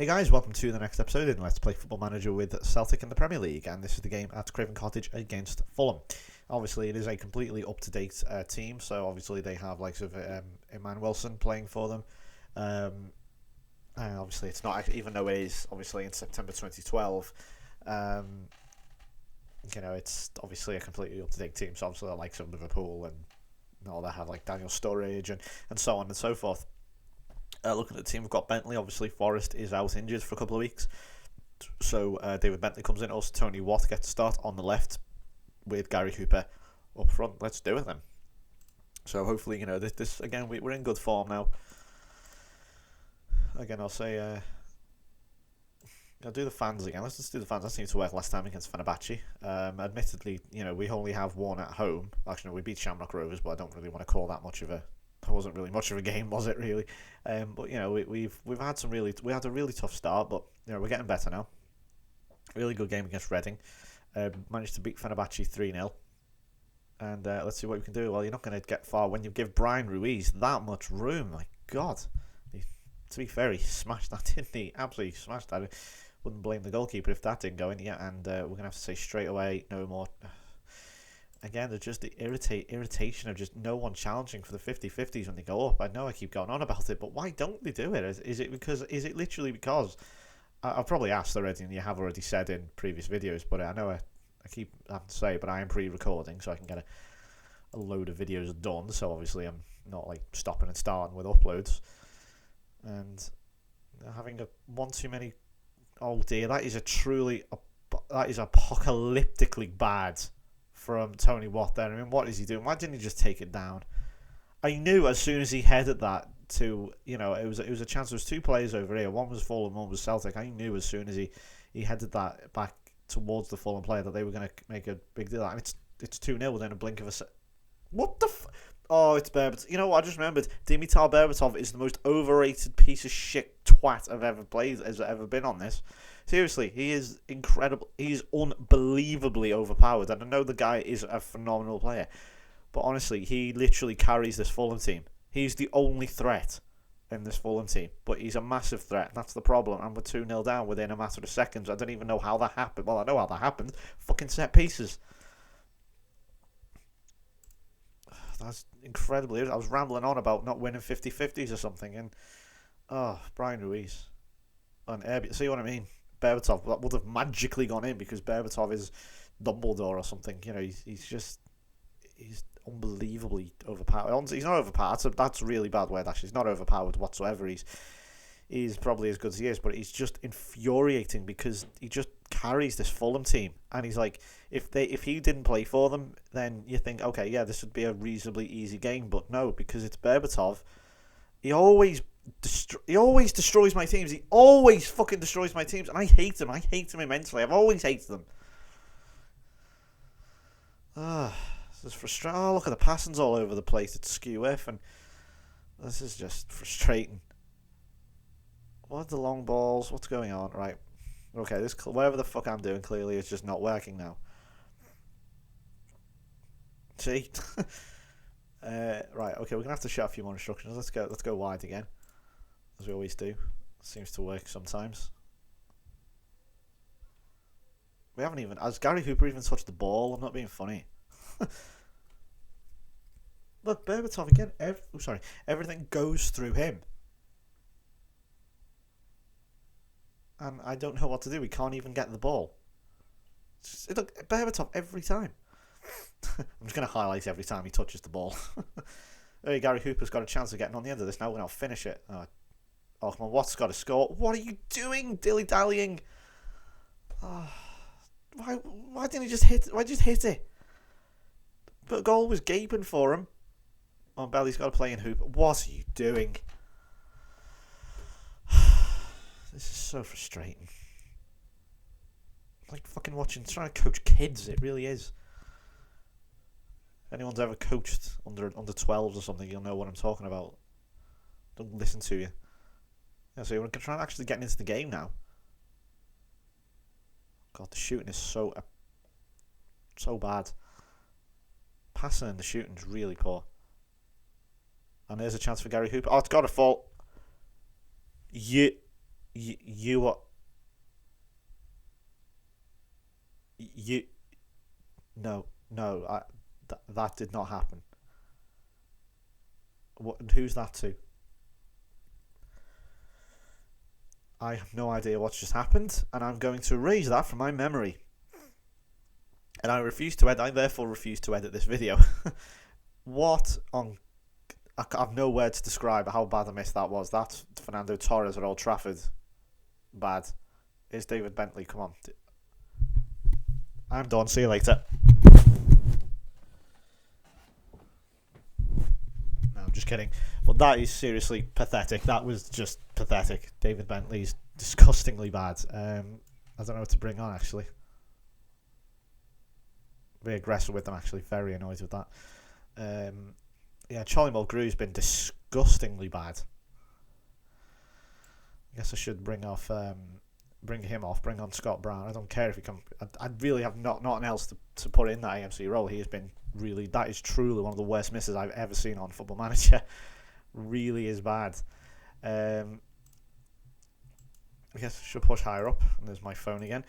Hey guys, welcome to the next episode in Let's Play Football Manager with Celtic in the Premier League, and this is the game at Craven Cottage against Fulham. Obviously, it is a completely up-to-date team, so obviously they have likes of Emmanuel Wilson playing for them. And obviously, it's not, even though it is obviously in September 2012, it's obviously a completely up-to-date team, so obviously the likes of Liverpool and all that have like Daniel Sturridge and so on and so forth. Looking at the team, we've got Bentley. Obviously, Forrest is out injured for a couple of weeks, so David Bentley comes in. Also, Tony Watt gets to start on the left with Gary Hooper up front. Let's do it then. So hopefully, this again, we're in good form now. Again, I'll say, I'll do the fans again. Let's just do the fans. That seemed to work last time against Fenerbahce. Admittedly, we only have one at home. Actually, no, we beat Shamrock Rovers, but I don't really want to call that much of a. It wasn't really much of a game, was it really? But we've had we had a really tough start, but we're getting better now. Really good game against Reading. Managed to beat Fenerbahce 3-0. And let's see what we can do. Well, you're not going to get far when you give Brian Ruiz that much room. My God. To be fair, he smashed that, didn't he? Absolutely smashed that. I wouldn't blame the goalkeeper if that didn't go in. Yeah, and we're going to have to say straight away, no more. Again, there's just the irritation of just no one challenging for the 50-50s when they go up. I know I keep going on about it, but why don't they do it? Is it literally because... I've probably asked already, and you have already said in previous videos, but I know I keep having to say, but I am pre-recording, so I can get a load of videos done, so obviously I'm not like stopping and starting with uploads. And having one too many... Oh dear, that is apocalyptically bad from Tony Watt there. I mean, what is he doing? Why didn't he just take it down? I knew as soon as he headed that to, it was a chance. There was two players over here. One was Fulham, one was Celtic. I knew as soon as he headed that back towards the Fulham player that they were going to make a big deal. And it's 2-0 within a blink of a second. What the Oh, it's Berbatov. You know what? I just remembered. Dimitar Berbatov is the most overrated piece of shit twat has ever been on this. Seriously, he is incredible. He's unbelievably overpowered. And I know the guy is a phenomenal player. But honestly, he literally carries this Fulham team. He's the only threat in this Fulham team. But he's a massive threat. That's the problem. And we're 2-0 down within a matter of seconds. I don't even know how that happened. Well, I know how that happened. Fucking set pieces. That's incredibly... I was rambling on about not winning 50-50s or something. And, Brian Ruiz. And see what I mean? Berbatov, that would have magically gone in because Berbatov is Dumbledore or something. He's unbelievably overpowered. He's not overpowered. That's a really bad word, actually. He's not overpowered whatsoever. He's probably as good as he is, but he's just infuriating because he just carries this Fulham team. And he's like, if he didn't play for them, then you think, okay, yeah, this would be a reasonably easy game. But no, because it's Berbatov. He always destroys my teams. He always fucking destroys my teams, and I hate him. I hate him immensely. I've always hated them. This is frustrating. Oh, look at the passings all over the place. It's skew if, and this is just frustrating. What are the long balls? What's going on? Right. Okay, whatever the fuck I'm doing clearly is just not working now. See? Right, okay, we're gonna have to shout a few more instructions. Let's go wide again, as we always do. Seems to work sometimes. We haven't even... Has Gary Hooper even touched the ball? I'm not being funny. Look, Berbatov again. Everything goes through him. And I don't know what to do. We can't even get the ball. Look, Berbatov every time. I'm just going to highlight every time he touches the ball. Hey, Gary Hooper's got a chance of getting on the end of this now. We're going to finish it. Oh, come on. Watt's got to score. What are you doing? Dilly-dallying. Why didn't he just hit it? Why just hit it? But goal was gaping for him. Oh, Belly's got to play in Hooper. What are you doing? This is so frustrating. Like fucking trying to coach kids. It really is. If anyone's ever coached under 12s or something, you'll know what I'm talking about. Don't listen to you. Yeah, so we're trying to actually get into the game now. God, the shooting is so bad. Passing and the shooting's really poor. And there's a chance for Gary Hooper. Oh, it's got to fall. Yeah. You are you. No, no. That did not happen. What? Who's that to? I have no idea what's just happened, and I'm going to erase that from my memory. And I refuse to edit. I therefore refuse to edit this video. What on? I have no word to describe how bad a miss that was. That's Fernando Torres at Old Trafford. Bad. Here's David Bentley. Come on. I'm done. See you later. No, I'm just kidding. But that is seriously pathetic. That was just pathetic. David Bentley's disgustingly bad. I don't know what to bring on, actually. Very aggressive with them, actually. Very annoyed with that. Yeah, Charlie Mulgrew's been disgustingly bad. I guess I should bring him off, bring on Scott Brown. I don't care if he comes. I really have nothing else to put in that AMC role. He has been really, that is truly one of the worst misses I've ever seen on Football Manager. Really is bad. I guess I should push higher up. And there's my phone again.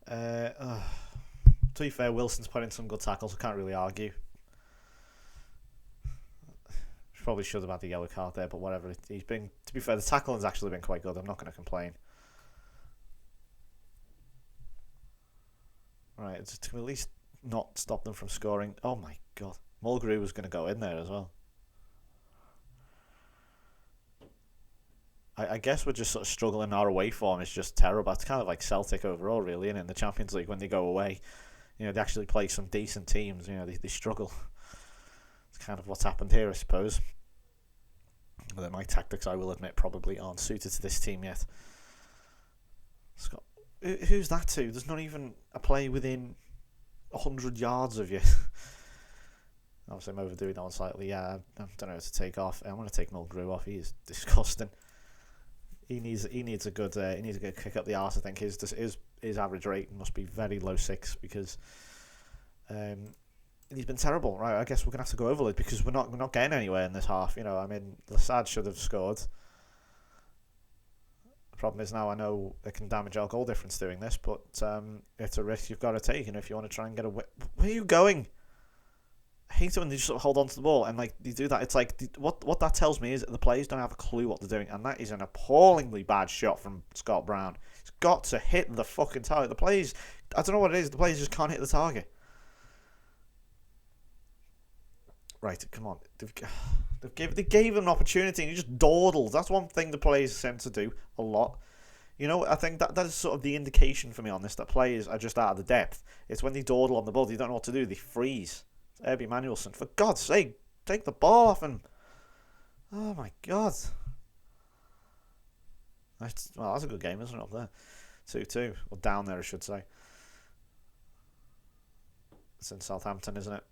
To be fair, Wilson's put in some good tackles. I can't really argue. Probably should have had the yellow card there, but whatever. He's been, to be fair, the tackling's actually been quite good. I'm not going to complain. Right, it's to at least not stop them from scoring. Oh my god. Mulgrew was going to go in there as well. I guess we're just sort of struggling. Our away form is just terrible. It's kind of like Celtic overall, really, and in the Champions League when they go away, they actually play some decent teams. They struggle. It's kind of what's happened here, I suppose. Although my tactics, I will admit, probably aren't suited to this team yet. Scott, who's that to? There's not even a play within 100 yards of you. Obviously, I'm overdoing that one slightly. Yeah, I don't know how to take off. I'm going to take Mulgrew off. He is disgusting. He needs a good kick up the arse. I think his average rate must be very low 6 because he's been terrible. Right, I guess we're gonna have to go overload because we're not getting anywhere in this half. Lasad should have scored. The problem is now I know it can damage our goal difference doing this, but it's a risk you've got to take. If you want to try and get where are you going? I hate it when they just sort of hold on to the ball and you do that. It's like what that tells me is that the players don't have a clue what they're doing, and that is an appallingly bad shot from Scott Brown. He's got to hit the fucking target. The players, I don't know what it is. The players just can't hit the target. Right, come on. They gave him an opportunity and he just dawdled. That's one thing the players seem to do a lot. I think that is sort of the indication for me on this, that players are just out of the depth. It's when they dawdle on the ball, they don't know what to do. They freeze. It's Herbie Manuelson. For God's sake, take the ball off him. Oh my God. That's a good game, isn't it, up there? 2-2. Or down there, I should say. It's in Southampton, isn't it?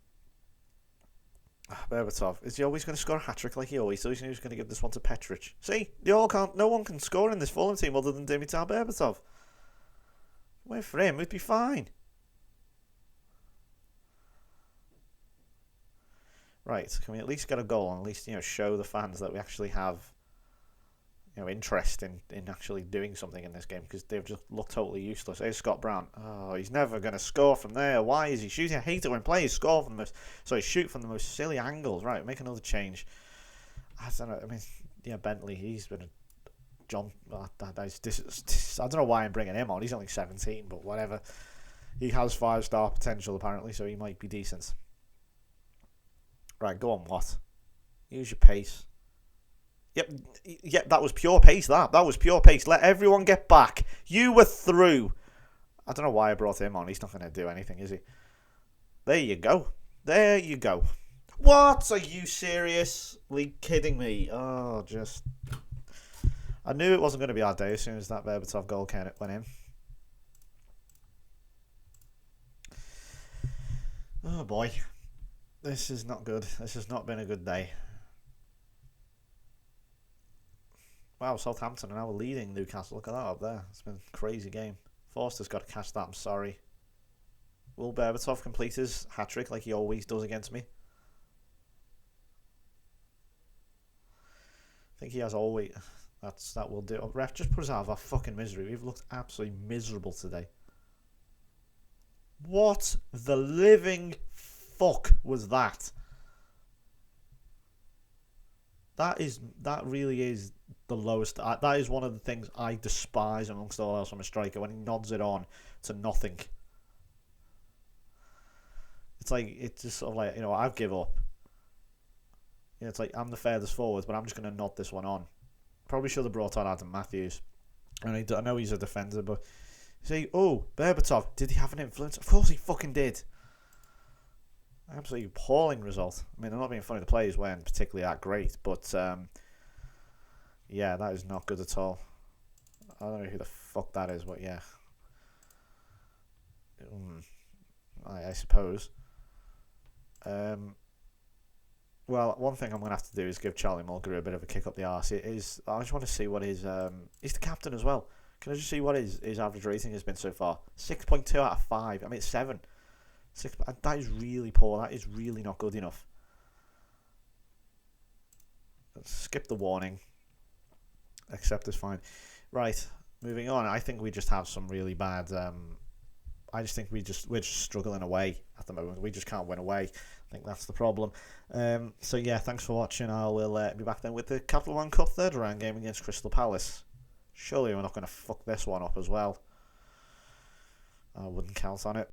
Berbatov, is he always going to score a hat-trick like he always does? He's going to give this one to Petric. See, no one can score in this Fulham team other than Dimitar Berbatov. Wait for him, we'd be fine. Right, can we at least get a goal and at least show the fans that we actually have interest in actually doing something in this game, because they've just looked totally useless. Here's Scott Brown. Oh, he's never going to score from there. Why is he shooting? I hate it when players score from shoot from the most silly angles. Right, make another change. I don't know. I mean, Bentley, he's been a John. I don't know why I'm bringing him on. He's only 17, but whatever. He has 5-star potential apparently, so he might be decent. Right, go on, Watt. Use your pace. Yep, that was pure pace, that was pure pace. Let everyone get back. You were through. I don't know why I brought him on. He's not going to do anything, is he? There you go. What? Are you seriously kidding me? Oh, I knew it wasn't going to be our day as soon as that Berbatov goal went in. Oh boy. This is not good. This has not been a good day. Wow, Southampton are now leading Newcastle. Look at that up there. It's been a crazy game. Forster's got to catch that, I'm sorry. Will Berbatov complete his hat-trick like he always does against me? I think he has always... That will do. Ref, just put us out of our fucking misery. We've looked absolutely miserable today. What the living fuck was that? That really is the lowest. That is one of the things I despise amongst all else from a striker, when he nods it on to nothing. It's like, it's just sort of like, I've give up. It's like, I'm the furthest forward, but I'm just going to nod this one on. Probably should have brought on Adam Matthews. And I know he's a defender, but say, Berbatov, did he have an influence? Of course he fucking did. Absolutely appalling result. I mean, I'm not being funny, the players weren't particularly that great, but yeah, that is not good at all. I don't know who the fuck that is, but yeah. I suppose. Well, one thing I'm going to have to do is give Charlie Mulgrew a bit of a kick up the arse. I just want to see what his... he's the captain as well. Can I just see what his average rating has been so far? 6.2 out of 5. I mean, it's 7. That is really poor. That is really not good enough. Let's skip the warning. Accept is fine. Right, moving on. I think we just have some really bad... I just think we're just struggling away at the moment. We just can't win away. I think that's the problem. So yeah, thanks for watching. I will be back then with the Capital One Cup third round game against Crystal Palace. Surely we're not going to fuck this one up as well. I wouldn't count on it.